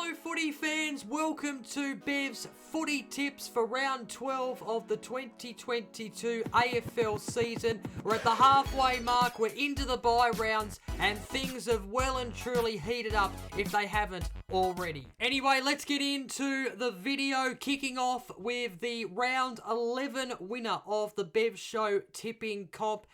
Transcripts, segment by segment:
Hello footy fans, welcome to Bev's Footy Tips for round 12 of the 2022 AFL season. We're at the halfway mark, we're into the bye rounds, and things have well and truly heated up if they haven't already. Anyway, let's get into the video, kicking off with the round 11 winner of the Bev Show tipping comp.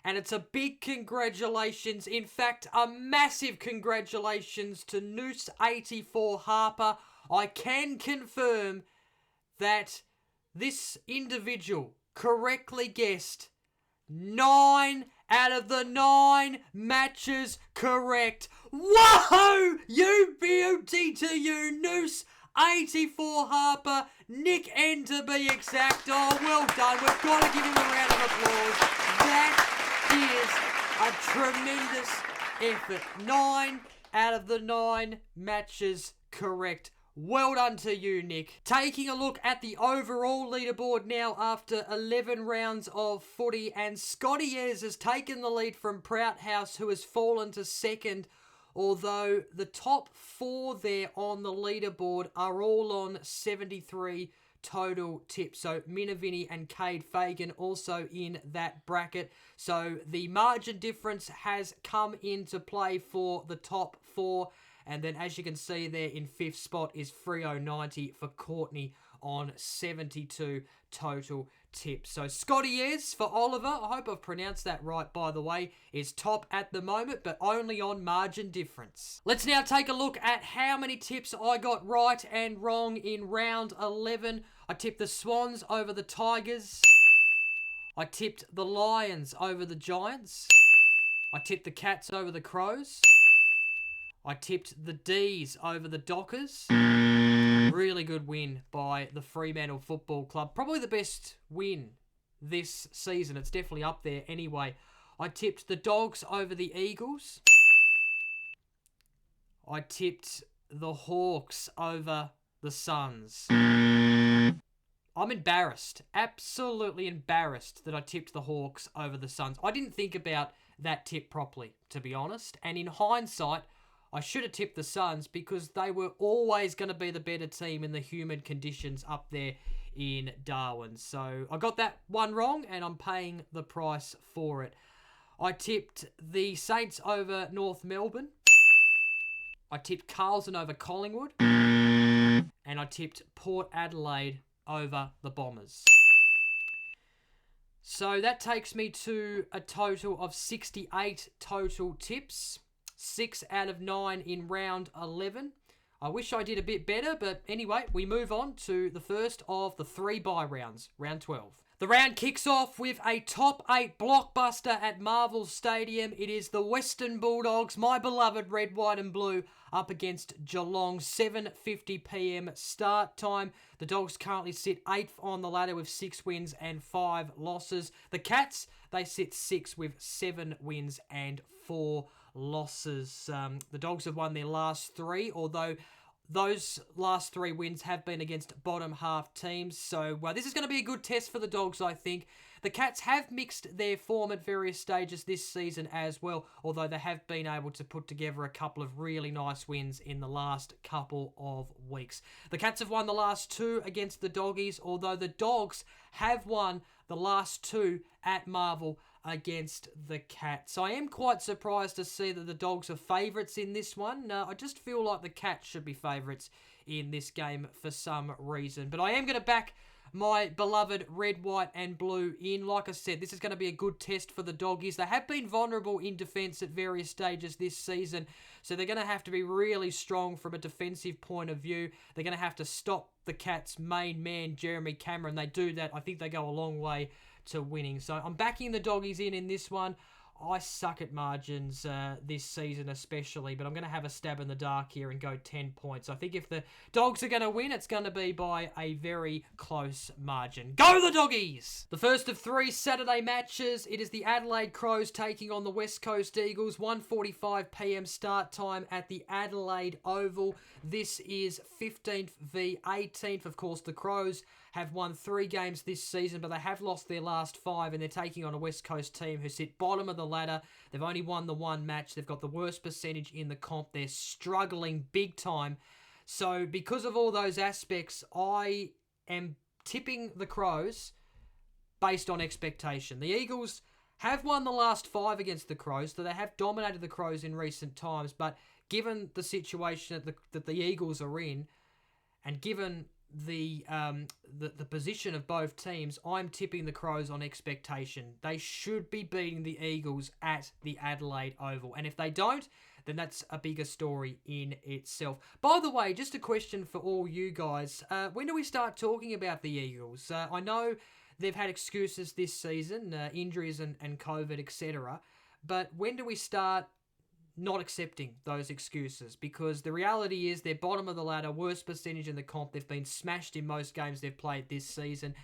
And it's a big congratulations, in fact, a massive congratulations to Noose 84 Harper. I can confirm that this individual correctly guessed 9 out of the 9 matches correct. Whoa! You beauty to you, Noose 84 Harper, Nick N to be exact. Oh, well done. We've got to give him a round of applause. That is a tremendous effort. 9 out of the 9 matches correct. Well done to you, Nick. Taking a look at the overall leaderboard now after 11 rounds of footy, and Scotty Ayres has taken the lead from Prouthouse, who has fallen to second, although the top 4 there on the leaderboard are all on 73 total tips. So Minavini and Cade Fagan also in that bracket. So the margin difference has come into play for the top 4. And then as you can see there in 5th spot is Frio90 for Courtney on 72 total tips. So Scotty Ayres for Oliver, I hope I've pronounced that right by the way, is top at the moment, but only on margin difference. Let's now take a look at how many tips I got right and wrong in round 11. I tipped the Swans over the Tigers. I tipped the Lions over the Giants. I tipped the Cats over the Crows. I tipped the D's over the Dockers. Really good win by the Fremantle Football Club. Probably the best win this season. It's definitely up there anyway. I tipped the Dogs over the Eagles. I tipped the Hawks over the Suns. I'm embarrassed. Absolutely embarrassed that I tipped the Hawks over the Suns. I didn't think about that tip properly, to be honest. And in hindsight, I should have tipped the Suns because they were always going to be the better team in the humid conditions up there in Darwin. So I got that one wrong and I'm paying the price for it. I tipped the Saints over North Melbourne. I tipped Carlton over Collingwood. And I tipped Port Adelaide over the Bombers. So that takes me to a total of 68 total tips. 6 out of 9 in round 11. I wish I did a bit better, but anyway, we move on to the first of the 3 bye rounds, round 12. The round kicks off with a top 8 blockbuster at Marvel Stadium. It is the Western Bulldogs, my beloved red, white and blue, up against Geelong. 7:50 p.m. start time. The Dogs currently sit 8th on the ladder with 6 wins and 5 losses. The Cats, they sit 6th with 7 wins and 4 losses. The Dogs have won their last 3, although those last 3 wins have been against bottom half teams. So, well, this is going to be a good test for the Dogs, I think. The Cats have mixed their form at various stages this season as well, although they have been able to put together a couple of really nice wins in the last couple of weeks. The Cats have won the last 2 against the Doggies, although the Dogs have won the last 2 at Marvel against the Cats. I am quite surprised to see that the Dogs are favourites in this one. I just feel like the Cats should be favourites in this game for some reason. But I am going to back my beloved red, white and blue in. Like I said, this is going to be a good test for the Doggies. They have been vulnerable in defence at various stages this season, so they're going to have to be really strong from a defensive point of view. They're going to have to stop the Cats' main man, Jeremy Cameron. They do that. I think they go a long way to winning. So I'm backing the Doggies in this one. I suck at margins this season especially, but I'm going to have a stab in the dark here and go 10 points. I think if the Dogs are going to win, it's going to be by a very close margin. Go the Doggies! The first of 3 Saturday matches. It is the Adelaide Crows taking on the West Coast Eagles. 1:45 p.m. start time at the Adelaide Oval. This is 15th v 18th. Of course, the Crows have won 3 games this season, but they have lost their last 5, and they're taking on a West Coast team who sit bottom of the ladder. They've only won the 1 match. They've got the worst percentage in the comp. They're struggling big time. So because of all those aspects, I am tipping the Crows based on expectation. The Eagles have won the last 5 against the Crows, so they have dominated the Crows in recent times, but given the situation that the Eagles are in, and given the position of both teams, I'm tipping the Crows on expectation. They should be beating the Eagles at the Adelaide Oval, and if they don't, then that's a bigger story in itself. By the way, just a question for all you guys. When do we start talking about the Eagles? I know they've had excuses this season, injuries and COVID, etc. But when do we start not accepting those excuses? Because the reality is they're bottom of the ladder, worst percentage in the comp. They've been smashed in most games they've played this season.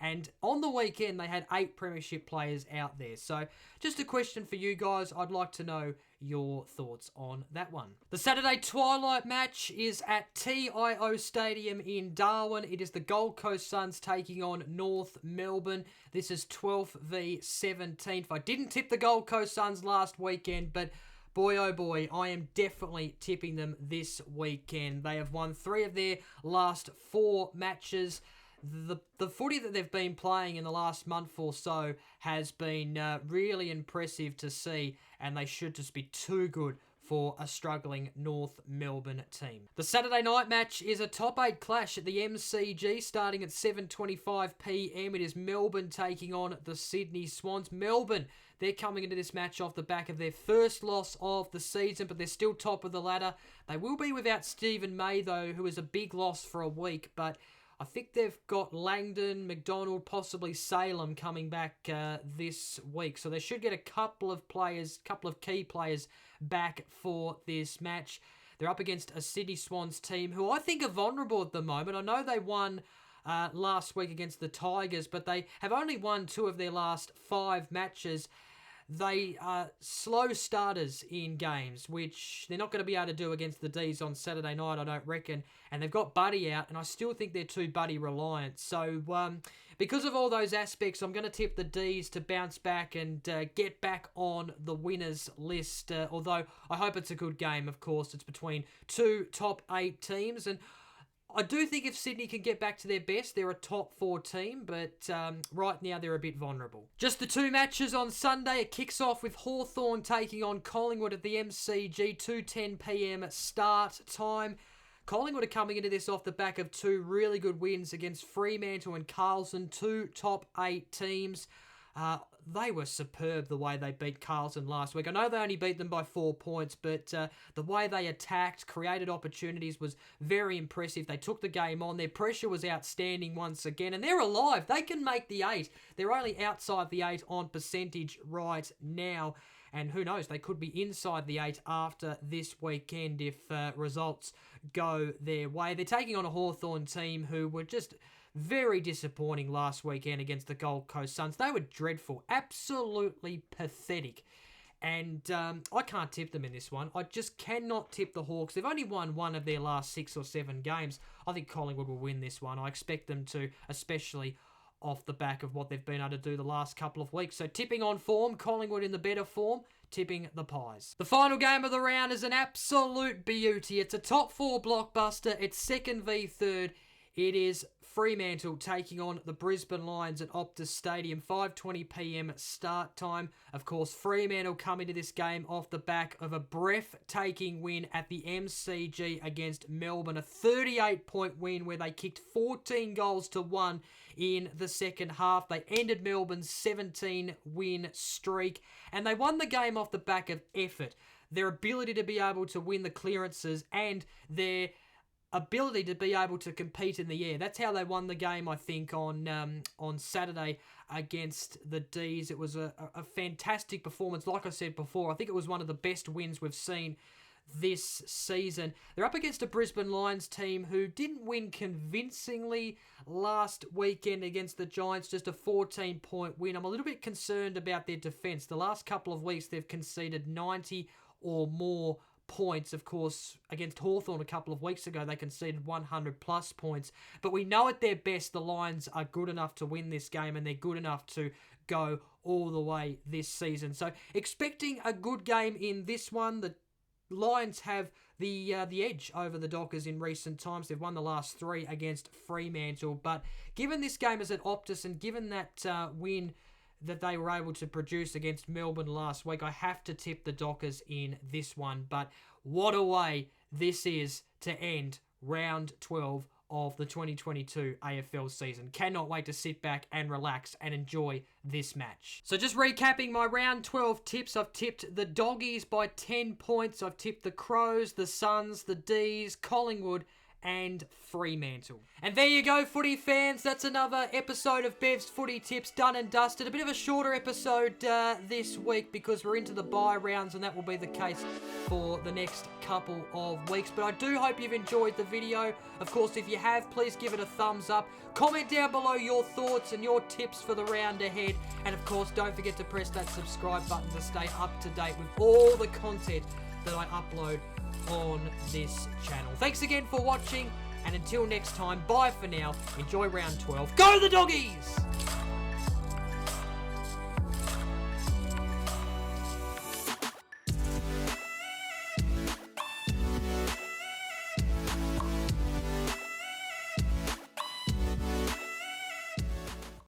And on the weekend, they had 8 premiership players out there. So just a question for you guys. I'd like to know your thoughts on that one. The Saturday twilight match is at TIO Stadium in Darwin. It is the Gold Coast Suns taking on North Melbourne. This is 12th v 17th. I didn't tip the Gold Coast Suns last weekend, but boy, oh boy, I am definitely tipping them this weekend. They have won 3 of their last 4 matches. The footy that they've been playing in the last month or so has been really impressive to see, and they should just be too good for a struggling North Melbourne team. The Saturday night match is a top 8 clash at the MCG starting at 7:25pm. It is Melbourne taking on the Sydney Swans. Melbourne, they're coming into this match off the back of their first loss of the season, but they're still top of the ladder. They will be without Stephen May, though, who is a big loss for a week, but I think they've got Langdon, McDonald, possibly Salem coming back this week. So they should get a couple of key players back for this match. They're up against a Sydney Swans team who I think are vulnerable at the moment. I know they won last week against the Tigers, but they have only won 2 of their last 5 matches. They are slow starters in games, which they're not going to be able to do against the D's on Saturday night, I don't reckon. And they've got Buddy out, and I still think they're too Buddy reliant. So because of all those aspects, I'm going to tip the D's to bounce back and get back on the winners list. Although I hope it's a good game, of course. It's between 2 top 8 teams, and I do think if Sydney can get back to their best, they're a top 4 team, but right now they're a bit vulnerable. Just the 2 matches on Sunday. It kicks off with Hawthorn taking on Collingwood at the MCG, 2:10pm start time. Collingwood are coming into this off the back of 2 really good wins against Fremantle and Carlton, 2 top 8 teams. They were superb the way they beat Carlton last week. I know they only beat them by 4 points, but the way they attacked, created opportunities was very impressive. They took the game on. Their pressure was outstanding once again, and they're alive. They can make the 8. They're only outside the 8 on percentage right now, and who knows, they could be inside the 8 after this weekend if results go their way. They're taking on a Hawthorn team who were just very disappointing last weekend against the Gold Coast Suns. They were dreadful, absolutely pathetic. And I can't tip them in this one. I just cannot tip the Hawks. They've only won 1 of their last 6 or 7 games. I think Collingwood will win this one. I expect them to, especially off the back of what they've been able to do the last couple of weeks. So tipping on form, Collingwood in the better form, tipping the Pies. The final game of the round is an absolute beauty. It's a top 4 blockbuster. It's 2nd v 3rd. It is Fremantle taking on the Brisbane Lions at Optus Stadium, 5:20pm start time. Of course, Fremantle come into this game off the back of a breathtaking win at the MCG against Melbourne, a 38-point win where they kicked 14 goals to 1 in the second half. They ended Melbourne's 17-win streak, and they won the game off the back of effort, their ability to be able to win the clearances, and their ability to be able to compete in the air. That's how they won the game, I think, on Saturday against the D's. It was a fantastic performance. Like I said before, I think it was one of the best wins we've seen this season. They're up against a Brisbane Lions team who didn't win convincingly last weekend against the Giants, just a 14-point win. I'm a little bit concerned about their defence. The last couple of weeks, they've conceded 90 or more points. Of course, against Hawthorn a couple of weeks ago, they conceded 100-plus points. But we know at their best, the Lions are good enough to win this game, and they're good enough to go all the way this season. So expecting a good game in this one. The Lions have the edge over the Dockers in recent times. They've won the last 3 against Fremantle. But given this game is at Optus and given that win that they were able to produce against Melbourne last week, I have to tip the Dockers in this one. But what a way this is to end round 12 of the 2022 AFL season. Cannot wait to sit back and relax and enjoy this match. So just recapping my round 12 tips, I've tipped the Doggies by 10 points. I've tipped the Crows, the Suns, the D's, Collingwood, and Fremantle. And there you go, footy fans. That's another episode of Bev's Footy Tips done and dusted. A bit of a shorter episode this week because we're into the bye rounds, and that will be the case for the next couple of weeks. But I do hope you've enjoyed the video. Of course, if you have, please give it a thumbs up. Comment down below your thoughts and your tips for the round ahead. And of course, don't forget to press that subscribe button to stay up to date with all the content that I upload on this channel. Thanks again for watching, and until next time, bye for now. Enjoy round 12. Go the Doggies!